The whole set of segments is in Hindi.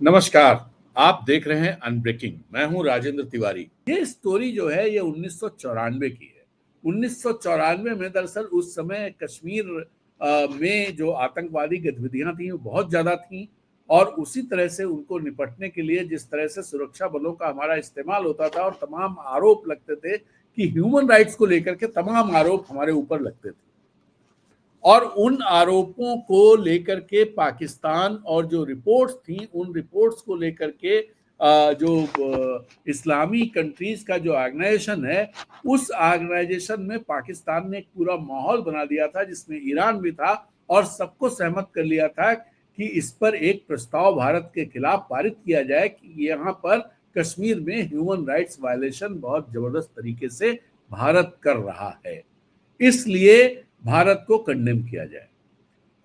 नमस्कार। आप देख रहे हैं अनब्रेकिंग। मैं हूं राजेंद्र तिवारी। ये स्टोरी जो है ये 1994 की है। 1994 में दरअसल उस समय कश्मीर में जो आतंकवादी गतिविधियां थी वो बहुत ज्यादा थी और उसी तरह से उनको निपटने के लिए जिस तरह से सुरक्षा बलों का हमारा इस्तेमाल होता था और तमाम आरोप लगते थे कि ह्यूमन राइट्स को लेकर के तमाम आरोप हमारे ऊपर लगते थे और उन आरोपों को लेकर के पाकिस्तान और जो रिपोर्ट्स थी उन रिपोर्ट्स को लेकर के जो इस्लामी कंट्रीज का जो ऑर्गेनाइजेशन है उस ऑर्गेनाइजेशन में पाकिस्तान ने एक पूरा माहौल बना दिया था जिसमें ईरान भी था और सबको सहमत कर लिया था कि इस पर एक प्रस्ताव भारत के खिलाफ पारित किया जाए कि यहाँ पर कश्मीर में ह्यूमन राइट्स वायलेशन बहुत जबरदस्त तरीके से भारत कर रहा है, इसलिए भारत को कंडेम किया जाए।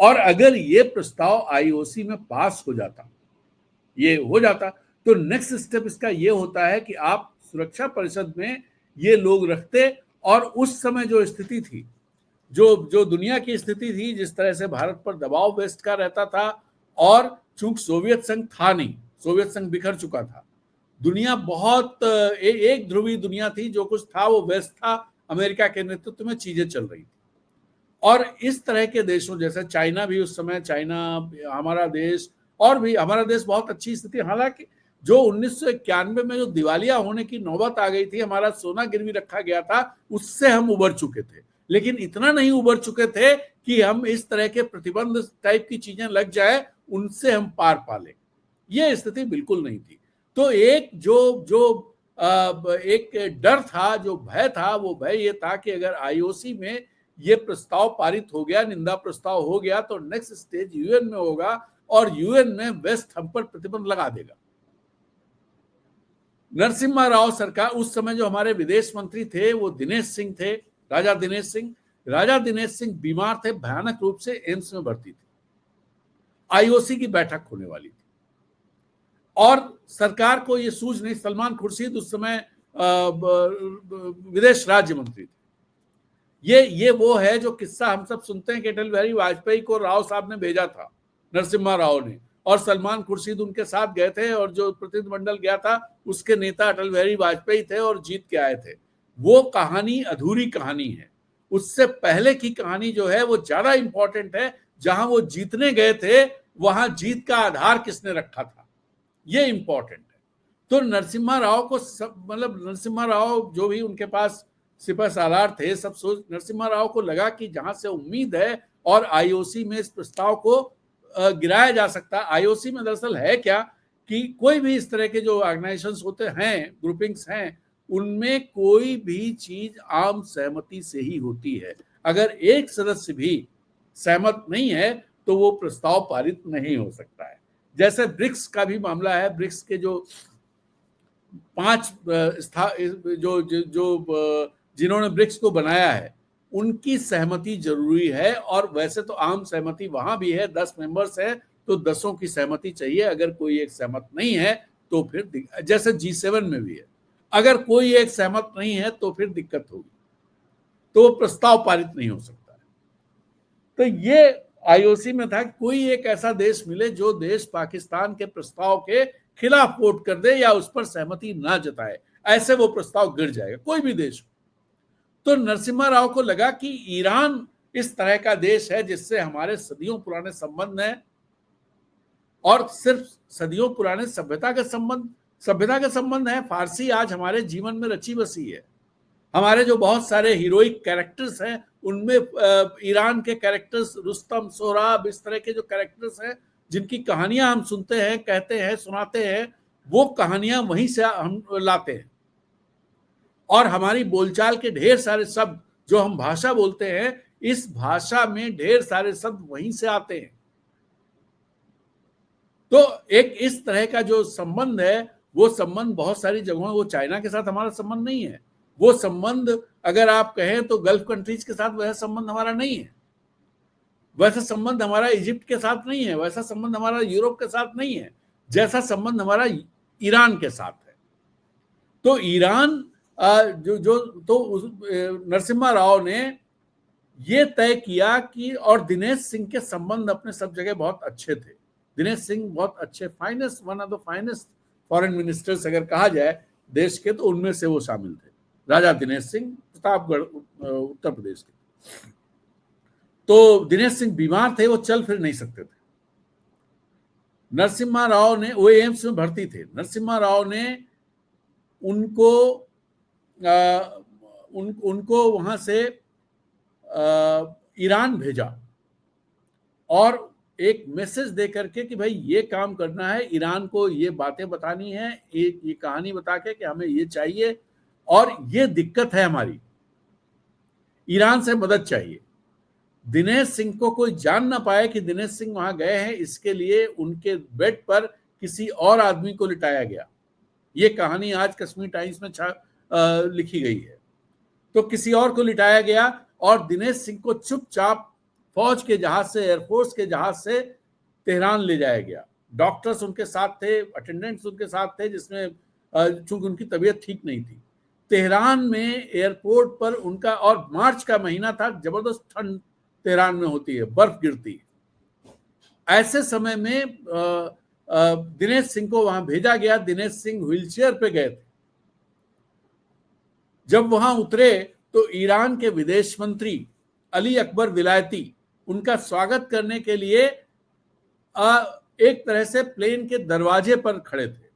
और अगर ये प्रस्ताव आईओसी में पास हो जाता, ये हो जाता, तो नेक्स्ट स्टेप इसका ये होता है कि आप सुरक्षा परिषद में ये लोग रखते और उस समय जो स्थिति थी, जो जो दुनिया की स्थिति थी, जिस तरह से भारत पर दबाव वेस्ट का रहता था और चूंकि सोवियत संघ था नहीं, सोवियत संघ बिखर चुका था, दुनिया बहुत एक ध्रुवी दुनिया थी, जो कुछ था वो वेस्ट था, अमेरिका के नेतृत्व में चीजें चल रही थी। और इस तरह के देशों जैसे चाइना भी उस समय, चाइना, हमारा देश और भी, हमारा देश बहुत अच्छी स्थिति, हालांकि जो 1991 में जो दिवालिया होने की नौबत आ गई थी, हमारा सोना गिरवी रखा गया था, उससे हम उबर चुके थे, लेकिन इतना नहीं उबर चुके थे कि हम इस तरह के प्रतिबंध टाइप की चीजें लग जाए उनसे हम पार पाले, ये स्थिति बिल्कुल नहीं थी। तो एक जो जो एक डर था, जो भय था, वो भय ये था कि अगर आईओसी में ये प्रस्ताव पारित हो गया, निंदा प्रस्ताव हो गया, तो नेक्स्ट स्टेज यूएन में होगा और यूएन में वेस्ट हम पर प्रतिबंध लगा देगा। नरसिम्हा राव सरकार, उस समय जो हमारे विदेश मंत्री थे वो दिनेश सिंह थे, राजा दिनेश सिंह। राजा दिनेश सिंह बीमार थे, भयानक रूप से एम्स में भर्ती थे, आईओसी की बैठक होने वाली थी और सरकार को ये सूझ नहीं, सलमान खुर्शीद उस समय विदेश राज्य मंत्री थे। ये वो है जो किस्सा हम सब सुनते हैं कि अटल बिहारी वाजपेयी को राव साहब ने भेजा था, नरसिम्हा राव ने, और सलमान खुर्शीद उनके साथ गए थे और जो प्रतिनिधिमंडल गया था उसके नेता अटल बिहारी वाजपेयी थे और जीत के आए थे। वो कहानी अधूरी कहानी है, उससे पहले की कहानी जो है वो ज्यादा इंपॉर्टेंट है। जहां वो जीतने गए थे वहां जीत का आधार किसने रखा था, ये इंपॉर्टेंट है। तो नरसिम्हा राव को सब, मतलब नरसिम्हा राव जो भी उनके पास सिपह सालार थे, सब सोच, नरसिम्हा राव को लगा कि जहां से उम्मीद है और आईओसी में इस प्रस्ताव को गिराया जा सकता है। आईओसी में दरअसल है क्या कि कोई भी इस तरह के जो ऑर्गेनाइजेशंस होते हैं, ग्रुपिंग्स हैं, उनमें कोई भी चीज आम सहमति से ही होती है। अगर एक सदस्य भी सहमत नहीं है तो वो प्रस्ताव पारित नहीं हो सकता है। जैसे ब्रिक्स का भी मामला है, ब्रिक्स के जो 5 जो जिन्होंने ब्रिक्स को बनाया है उनकी सहमति जरूरी है, और वैसे तो आम सहमति वहां भी है, 10 मेंबर्स है तो 10 की सहमति चाहिए। अगर कोई एक सहमत नहीं है तो फिर, जैसे G7 में भी है, अगर कोई एक सहमत नहीं है तो फिर दिक्कत होगी, तो प्रस्ताव पारित नहीं हो सकता है। तो ये आईओसी में था कि कोई एक ऐसा देश मिले जो देश पाकिस्तान के प्रस्ताव के खिलाफ वोट कर दे या उस पर सहमति ना जताए, ऐसे वो प्रस्ताव गिर जाएगा, कोई भी देश। तो नरसिम्हा राव को लगा कि ईरान इस तरह का देश है जिससे हमारे सदियों पुराने संबंध हैं, और सिर्फ सदियों पुराने सभ्यता के संबंध है। फारसी आज हमारे जीवन में रची बसी है। हमारे जो बहुत सारे हीरोइक कैरेक्टर्स हैं उनमें ईरान के कैरेक्टर्स, रुस्तम, सोहराब, इस तरह के जो कैरेक्टर्स हैं जिनकी कहानियां हम सुनते हैं, कहते हैं, सुनाते हैं, वो कहानियां वहीं से हम लाते हैं। और हमारी बोलचाल के ढेर सारे शब्द जो हम भाषा बोलते हैं, इस भाषा में ढेर सारे शब्द वहीं से आते हैं। तो एक इस तरह का जो संबंध है, वो संबंध बहुत सारी जगहों, वो चाइना के साथ हमारा संबंध नहीं है, वो संबंध अगर आप कहें तो गल्फ कंट्रीज के साथ वैसा संबंध हमारा नहीं है, वैसा संबंध हमारा इजिप्ट के साथ नहीं है, वैसा संबंध हमारा यूरोप के साथ नहीं है, जैसा संबंध हमारा ईरान के साथ है। तो ईरान नरसिम्हा राव ने ये तय किया कि, और दिनेश सिंह के संबंध अपने सब जगह बहुत अच्छे थे, दिनेश सिंह बहुत अच्छे finest, one of the finest foreign ministers अगर कहा जाए देश के, तो उनमें से वो शामिल थे, राजा दिनेश सिंह, प्रतापगढ़ उत्तर प्रदेश के। तो दिनेश सिंह बीमार थे, वो चल फिर नहीं सकते थे। नरसिम्हा राव ने, वो एम्स में भर्ती थे, नरसिम्हा राव ने उनको वहां से ईरान भेजा और एक मैसेज दे करके कि भाई ये काम करना है, ईरान को ये बातें बतानी है, ये कहानी बता के कि हमें ये चाहिए और ये दिक्कत है हमारी, ईरान से मदद चाहिए। दिनेश सिंह को कोई जान ना पाए कि दिनेश सिंह वहां गए हैं, इसके लिए उनके बेड पर किसी और आदमी को लिटाया गया। ये कहानी आज कश्मीर टाइम्स में लिखी गई है। तो किसी और को लिटाया गया और दिनेश सिंह को चुपचाप फौज के जहाज से, एयरफोर्स के जहाज से तेहरान ले जाया गया। डॉक्टर्स उनके साथ थे, अटेंडेंट्स उनके साथ थे, जिसमें चूंकि उनकी तबीयत ठीक नहीं थी। तेहरान में एयरपोर्ट पर उनका, और मार्च का महीना था, जबरदस्त ठंड तेहरान में होती है, बर्फ गिरती है। ऐसे समय में दिनेश सिंह को वहां भेजा गया। दिनेश सिंह व्हीलचेयर पे गए थे। जब वहां उतरे तो ईरान के विदेश मंत्री अली अकबर विलायती उनका स्वागत करने के लिए एक तरह से प्लेन के दरवाजे पर खड़े थे।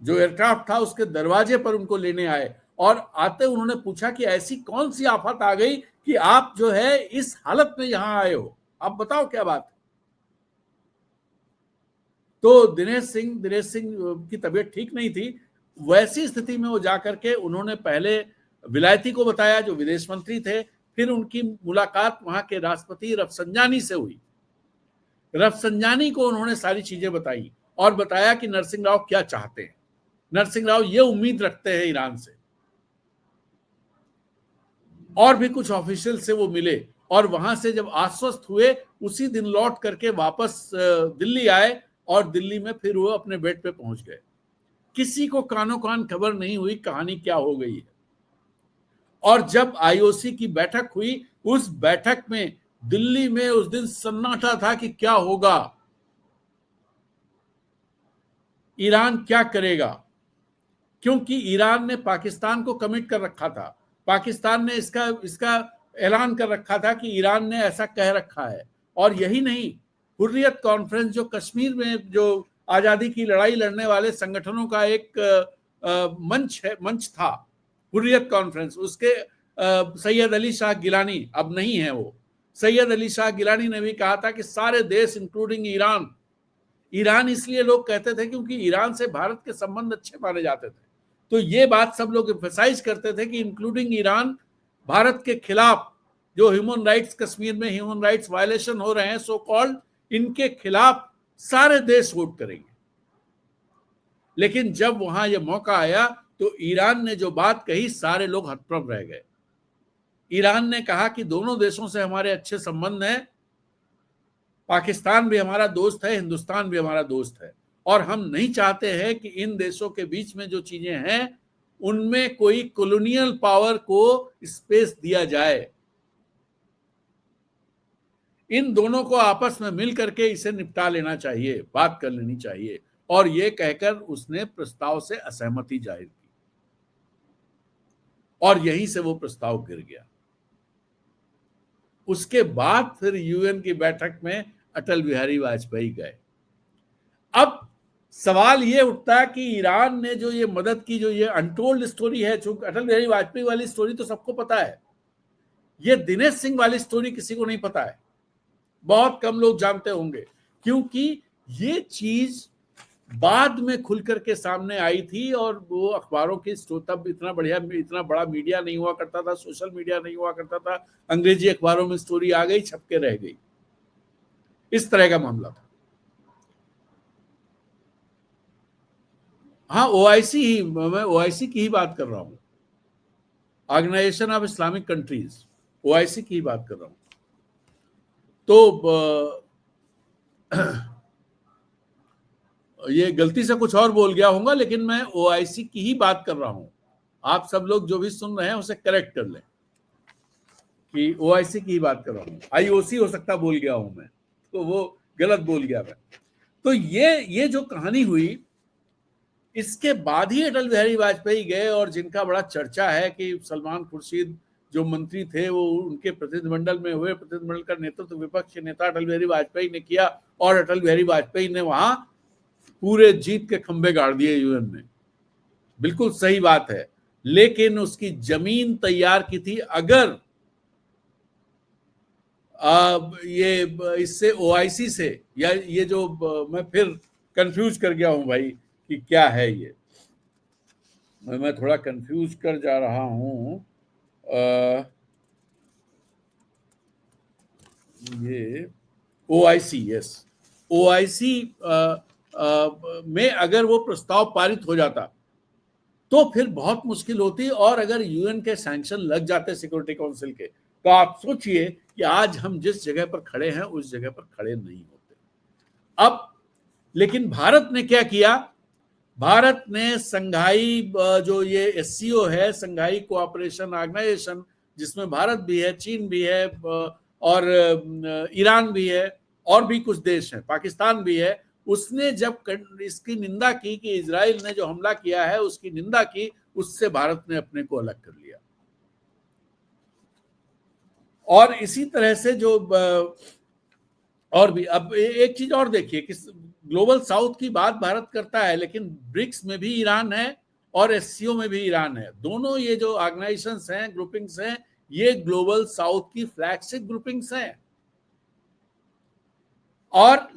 जो एयरक्राफ्ट था उसके दरवाजे पर उनको लेने आए और आते उन्होंने पूछा कि ऐसी कौन सी आफत आ गई कि आप जो है इस हालत में यहां आए हो, आप बताओ क्या बात है। तो दिनेश सिंह की तबीयत ठीक नहीं थी। वैसी स्थिति में वो जाकर के उन्होंने पहले विलायती को बताया, जो विदेश मंत्री थे। फिर उनकी मुलाकात वहां के राष्ट्रपति रफसंजानी से हुई। रफसंजानी को उन्होंने सारी चीजें बताई और बताया कि नरसिंह राव क्या चाहते हैं। नरसिंह राव ये उम्मीद रखते हैं ईरान से। और भी कुछ ऑफिशियल से वो मिले और वहां से जब आश्वस्त हुए, उसी दिन लौट करके वापस दिल्ली आए और दिल्ली में फिर वो अपने बेड पे पहुंच गए। किसी को कानो कान खबर नहीं हुई कहानी क्या हो गई है। और जब आईओसी की बैठक हुई, उस बैठक में दिल्ली में उस दिन सन्नाटा था कि क्या होगा, ईरान क्या करेगा, क्योंकि ईरान ने पाकिस्तान को कमिट कर रखा था। पाकिस्तान ने इसका ऐलान कर रखा था कि ईरान ने ऐसा कह रखा है। और यही नहीं, हुर्रियत कॉन्फ्रेंस, जो कश्मीर में जो आजादी की लड़ाई लड़ने वाले संगठनों का एक मंच था, हुर्रियत कॉन्फ्रेंस, उसके सैयद अली शाह गिलानी, अब नहीं है वो, सैयद अली शाह गिलानी ने भी कहा था कि सारे देश इंक्लूडिंग ईरान, ईरान इसलिए लोग कहते थे क्योंकि ईरान से भारत के संबंध अच्छे माने जाते थे। तो ये बात सब लोग एम्फसाइज करते थे कि इंक्लूडिंग ईरान भारत के खिलाफ जो ह्यूमन राइट्स, कश्मीर में ह्यूमन राइट्स वायलेशन हो रहे हैं सो कॉल्ड, इनके खिलाफ सारे देश वोट करेंगे। लेकिन जब वहां यह मौका आया तो ईरान ने जो बात कही, सारे लोग हतप्रभ रह गए। ईरान ने कहा कि दोनों देशों से हमारे अच्छे संबंध हैं, पाकिस्तान भी हमारा दोस्त है, हिंदुस्तान भी हमारा दोस्त है, और हम नहीं चाहते हैं कि इन देशों के बीच में जो चीजें हैं उनमें कोई कॉलोनियल पावर को स्पेस दिया जाए। इन दोनों को आपस में मिल करके इसे निपटा लेना चाहिए, बात कर लेनी चाहिए। और ये कहकर उसने प्रस्ताव से असहमति जाहिर की और यहीं से वो प्रस्ताव गिर गया। उसके बाद फिर यूएन की बैठक में अटल बिहारी वाजपेयी गए। अब सवाल ये उठता है कि ईरान ने जो ये मदद की, जो ये अनटोल्ड स्टोरी है, चूंकि अटल बिहारी वाजपेयी वाली स्टोरी तो सबको पता है, ये दिनेश सिंह वाली स्टोरी किसी को नहीं पता है, बहुत कम लोग जानते होंगे, क्योंकि ये चीज बाद में खुल करके सामने आई थी। और वो अखबारों की, तब इतना बड़ा मीडिया नहीं हुआ करता था, सोशल मीडिया नहीं हुआ करता था, अंग्रेजी अखबारों में स्टोरी आ गई, छप के रह गई, इस तरह का मामला था। हाँ, ओआईसी ही, मैं ओआईसी की ही बात कर रहा हूं, organisation of Islamic countries, OIC की ही बात कर रहा हूं। तो ये गलती से कुछ और बोल गया होगा, लेकिन मैं ओआईसी की ही बात कर रहा हूं। आप सब लोग जो भी सुन रहे हैं उसे करेक्ट कर लें कि ओआईसी की ही बात कर रहा हूं, आईओसी हो सकता बोल गया हूं मैं। उसको वो गलत बोल गया मैं। तो ये जो कहानी हुई, इसके बाद ही अटल बिहारी वाजपेयी गए, और जिनका बड़ा चर्चा है कि सलमान खुर्शीद जो मंत्री थे वो उनके प्रतिनिधिमंडल में हुए, प्रतिनिधिमंडल का नेतृत्व विपक्ष के नेता अटल बिहारी वाजपेयी ने किया, और अटल बिहारी वाजपेयी ने वहां पूरे जीत के खंभे गाड़ दिए यूएन में। बिल्कुल सही बात है, लेकिन उसकी जमीन तैयार की थी। अगर ये इससे ओआईसी से, या ये जो मैं फिर कंफ्यूज कर गया हूं भाई कि क्या है ये, मैं थोड़ा कंफ्यूज कर जा रहा हूं। ये ओआईसी, यस, ओआईसी में अगर वो प्रस्ताव पारित हो जाता तो फिर बहुत मुश्किल होती, और अगर यूएन के सैंक्शन लग जाते सिक्योरिटी काउंसिल के, तो आप सोचिए कि आज हम जिस जगह पर खड़े हैं उस जगह पर खड़े नहीं होते। अब लेकिन भारत ने क्या किया, भारत ने संघाई जो ये एससीओ है, संघाई कोऑपरेशन ऑर्गेनाइजेशन, जिसमें भारत भी है, चीन भी है, और ईरान भी है, और भी कुछ देश हैं, पाकिस्तान भी है, उसने जब इसकी निंदा की कि इजराइल ने जो हमला किया है उसकी निंदा की, उससे भारत ने अपने को अलग कर लिया। और इसी तरह से जो और भी, अब एक चीज और देखिए कि ग्लोबल साउथ की बात भारत करता है, लेकिन ब्रिक्स में भी ईरान है और एससीओ में भी ईरान है। दोनों ये जो ऑर्गेनाइजेशंस हैं, ग्रुपिंग्स हैं, ये ग्लोबल साउथ की फ्लैगशिप ग्रुपिंग्स हैं। और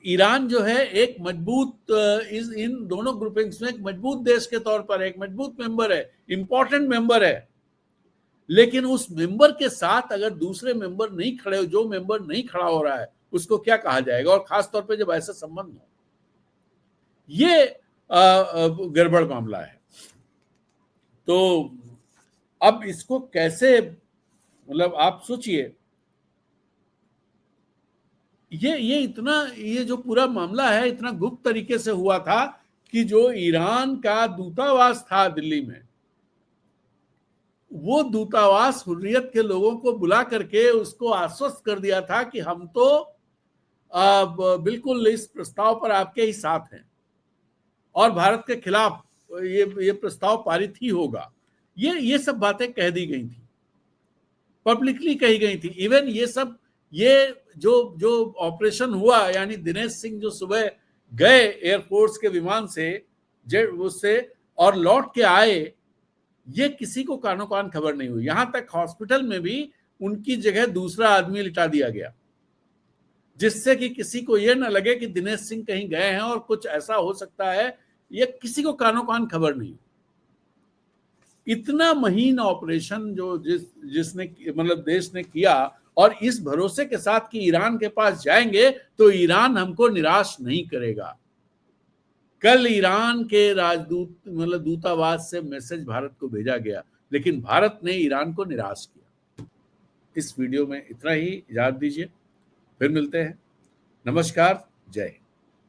ईरान जो है एक मजबूत, इन दोनों ग्रुपिंग्स में एक मजबूत देश के तौर पर एक मजबूत मेंबर है, इंपॉर्टेंट मेंबर है। लेकिन उस मेंबर के साथ अगर दूसरे मेंबर नहीं खड़े, जो मेंबर नहीं खड़ा हो रहा है, उसको क्या कहा जाएगा, और खास तौर पे जब ऐसा संबंध हो। ये गड़बड़ मामला है। तो अब इसको कैसे, मतलब आप सोचिए, ये जो पूरा मामला है इतना गुप्त तरीके से हुआ था कि जो ईरान का दूतावास था दिल्ली में, वो दूतावास हुर्रियत के लोगों को बुला करके उसको आश्वस्त कर दिया था कि हम तो बिल्कुल इस प्रस्ताव पर आपके ही साथ हैं, और भारत के खिलाफ ये प्रस्ताव पारित ही होगा। ये सब बातें कह दी गई थी, पब्लिकली कही गई थी। इवन ये जो ऑपरेशन हुआ, यानी दिनेश सिंह जो सुबह गए एयरफोर्स के विमान से उससे और लौट के आए, ये किसी को कानो कान खबर नहीं हुई। यहां तक हॉस्पिटल में भी उनकी जगह दूसरा आदमी लिटा दिया गया, जिससे कि किसी को ये ना लगे कि दिनेश सिंह कहीं गए हैं और कुछ ऐसा हो सकता है। ये किसी को कानो कान खबर नहीं। इतना महीन ऑपरेशन जो जिसने मतलब देश ने किया, और इस भरोसे के साथ कि ईरान के पास जाएंगे तो ईरान हमको निराश नहीं करेगा। कल ईरान के राजदूत मतलब दूतावास से मैसेज भारत को भेजा गया, लेकिन भारत ने ईरान को निराश किया। इस वीडियो में इतना ही, इजाजत दीजिए, फिर मिलते हैं। नमस्कार, जय हिंद।